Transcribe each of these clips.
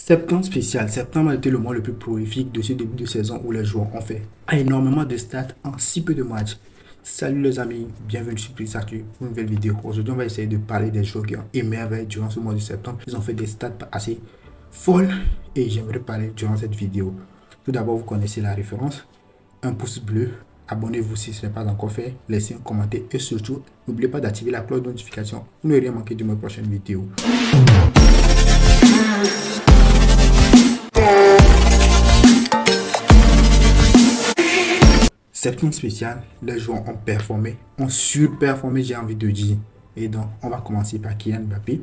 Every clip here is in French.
Septembre spécial. Septembre a été le mois le plus prolifique de ce début de saison où les joueurs ont fait énormément de stats en si peu de matchs. Salut les amis, bienvenue sur Plus Actu, une nouvelle vidéo. Aujourd'hui, on va essayer de parler des joueurs qui ont émerveillé durant ce mois de septembre. Ils ont fait des stats assez folles et j'aimerais parler durant cette vidéo. Tout d'abord, vous connaissez la référence. Un pouce bleu, abonnez-vous si ce n'est pas encore fait, laissez un commentaire et surtout, n'oubliez pas d'activer la cloche de notification pour ne rien manquer de mes prochaines vidéos. Septembre spécial, les joueurs ont performé, ont surperformé, j'ai envie de dire. Et donc, on va commencer par Kylian Mbappé.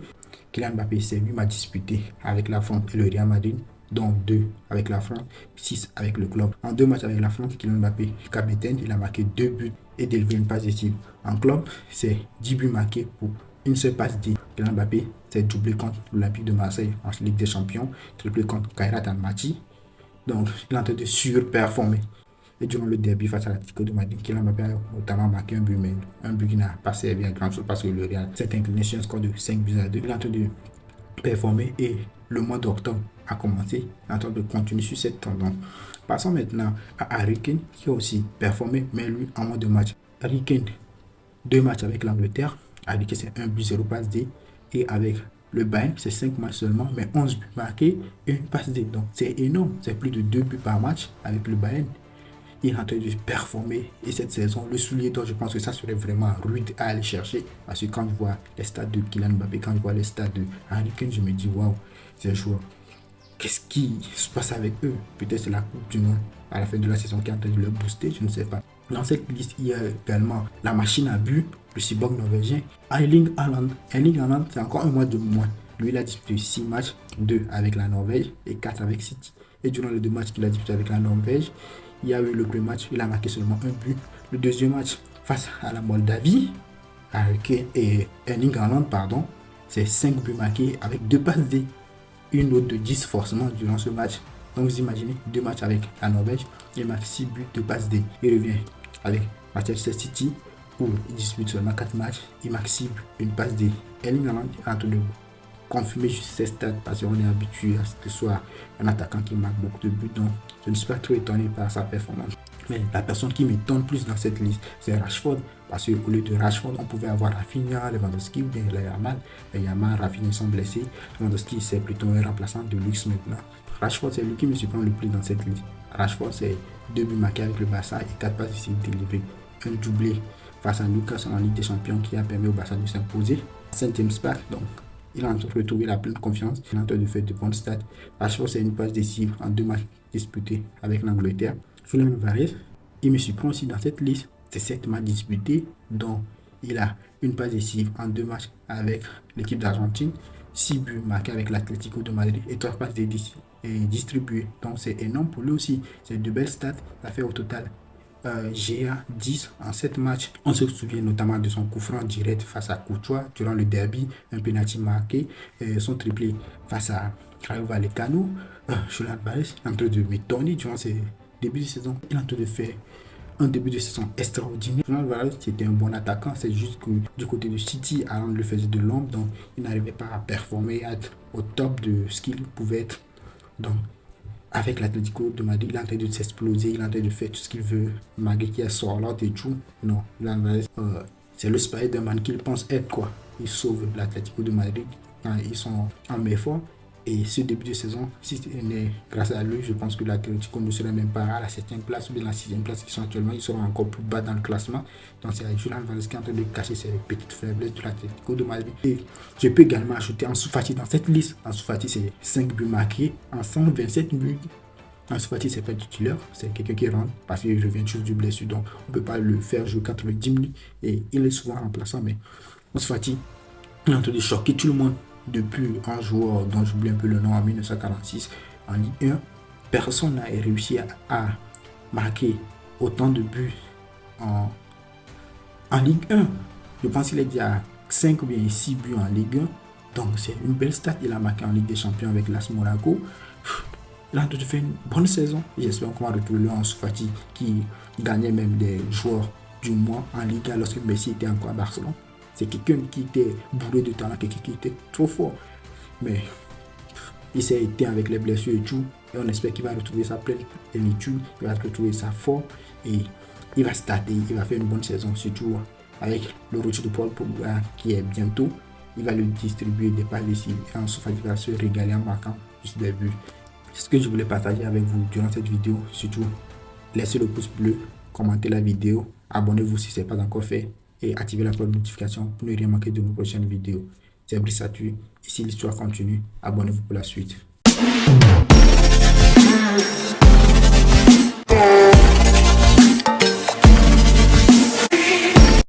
Kylian Mbappé, c'est 8 matchs disputés avec la France et le Real Madrid, dont 2 avec la France, 6 avec le club. En 2 matchs avec la France, Kylian Mbappé, capitaine, il a marqué 2 buts et délivré une passe décisive. En club, c'est 10 buts marqués pour une seule passe D. Kylian Mbappé, c'est doublé contre l'Olympique de Marseille en Ligue des Champions, triplé contre Kairat Almaty. Donc, il est en train de surperformer. Et durant le derby face à l'Atlético de Madrid, Kylian Mbappé a notamment marqué un but, mais un but qui n'a pas servi à grand chose parce que le Real s'est incliné sur un score de 5 buts à 2. Il est en train de performer et le mois d'octobre a commencé. Il est en train de continuer sur cette tendance. Passons maintenant à Harry Kane qui a aussi performé, mais lui en mode de match. Harry Kane, 2 matchs avec l'Angleterre. Harry Kane, c'est 1 but, 0 passe D. Et avec le Bayern, c'est 5 matchs seulement, mais 11 buts marqués et une passe D. Donc c'est énorme. C'est plus de 2 buts par match avec le Bayern. Il est en train de performer et cette saison, le soulier d'or, je pense que ça serait vraiment rude à aller chercher parce que quand je vois les stats de Kylian Mbappé, quand je vois les stats de Harry Kane, je me dis waouh, ces joueurs, qu'est-ce qui se passe avec eux? Peut-être c'est la Coupe du Monde à la fin de la saison qui est en train de le booster, je ne sais pas. Dans cette liste, il y a également la machine à but, le cyborg norvégien, Erling Haaland. Erling Haaland, c'est encore un mois de moins. Lui, il a disputé 6 matchs, 2 avec la Norvège et 4 avec City. Et durant les 2 matchs qu'il a disputé avec la Norvège, il y a eu le premier match, il a marqué seulement un but. Le deuxième match, face à la Moldavie, avec Erling Haaland, pardon, c'est 5 buts marqués avec 2 passes D. Une note de 10 forcément durant ce match. Donc vous imaginez, 2 matchs avec la Norvège, il marque 6 buts, 2 passes D. Il revient avec Manchester City, où il dispute seulement 4 matchs, il marque 6 buts, une passe D. Erling Haaland est en train de confirmer juste ses stats parce qu'on est habitué à ce que ce soit un attaquant qui marque beaucoup de buts. Donc je ne suis pas trop étonné par sa performance. Mais la personne qui m'étonne plus dans cette liste, c'est Rashford. Parce qu'au lieu de Rashford, on pouvait avoir Rafinha, Lewandowski ou bien Yamal. Mais Yamal, Rafinha sont blessés. Lewandowski, c'est plutôt un remplaçant de luxe maintenant. Rashford, c'est lui qui me surprend le plus dans cette liste. Rashford, c'est 2 buts marqués avec le Barça et 4 passes ici délivrées. Un doublé face à Lucas en Ligue des Champions qui a permis au Barça de s'imposer. Saint-James Park, donc il est en train de retrouver la pleine confiance. Il est en train de faire de bonnes stats. Rashford, c'est une passe décisive en 2 matchs disputés avec l'Angleterre. Julian Alvarez, il me surprend aussi dans cette liste. C'est 7 matchs disputés, dont il a une passe décisive en 2 matchs avec l'équipe d'Argentine, 6 buts marqués avec l'Atlético de Madrid et 3 passes distribuées. Donc c'est énorme pour lui aussi. C'est de belles stats. Ça fait au total GA 10 en 7 matchs. On se souvient notamment de son coup franc direct face à Courtois durant le derby, un penalty marqué, son triplé face à Rayo Vallecano. Julian Alvarez est en train de m'étonner durant ses débuts de saison. Il est en train de faire un début de saison extraordinaire. Julian Alvarez c'était un bon attaquant, c'est juste que du côté de City, Haaland le faisait de l'ombre, donc il n'arrivait pas à performer, à être au top de ce qu'il pouvait être. Donc avec l'Atlético de Madrid, il est en train de s'exploser, il est en train de faire tout ce qu'il veut, malgré qu'il y a Sorlotte et tout. Non, c'est le Spider-Man qu'il pense être, quoi. Il sauve l'Atlético de Madrid quand ils sont en meilleure forme. Et ce début de saison, si c'était grâce à lui, je pense que l'Atlético ne serait même pas à la 7e place ou bien la 6e place qu'ils sont actuellement. Ils seront encore plus bas dans le classement. Donc c'est Julian Alvarez qui est en train de cacher ses petites faiblesses de l'Atlético de Madrid. Et je peux également ajouter Ansu Fati dans cette liste. Ansu Fati, c'est 5 buts marqués en 127 buts. Ansu Fati, c'est pas titulaire, c'est quelqu'un qui rentre parce qu'il revient juste du blessure. Donc on ne peut pas le faire jouer 90 minutes. Et il est souvent remplaçant. Mais Ansu Fati, il est en train de choquer tout le monde. Depuis un joueur dont j'oublie un peu le nom en 1946 en Ligue 1, personne n'a réussi à marquer autant de buts en Ligue 1. Je pense qu'il est déjà 5 ou bien 6 buts en Ligue 1. Donc c'est une belle stat. Il a marqué en Ligue des Champions avec l'AS Monaco. Il a tout fait une bonne saison. J'espère qu'on va retrouver le Ansu Fati qui gagnait même des joueurs du mois en Ligue 1 lorsque Messi était encore à Barcelone. C'est quelqu'un qui était bourré de talent, quelqu'un qui était trop fort. Mais il s'est éteint avec les blessures et tout. Et on espère qu'il va retrouver sa pleine plénitude, il va retrouver sa forme et il va starter, il va faire une bonne saison, surtout avec le retour de Paul Pogba qui est bientôt. Il va lui distribuer des passes décisives et en il va se régaler en marquant juste des buts. C'est ce que je voulais partager avec vous durant cette vidéo. Surtout, laissez le pouce bleu, commentez la vidéo, abonnez-vous si ce n'est pas encore fait et activez la cloche de notification pour ne rien manquer de nos prochaines vidéos. C'est Brice Satu, ici l'histoire continue, abonnez-vous pour la suite.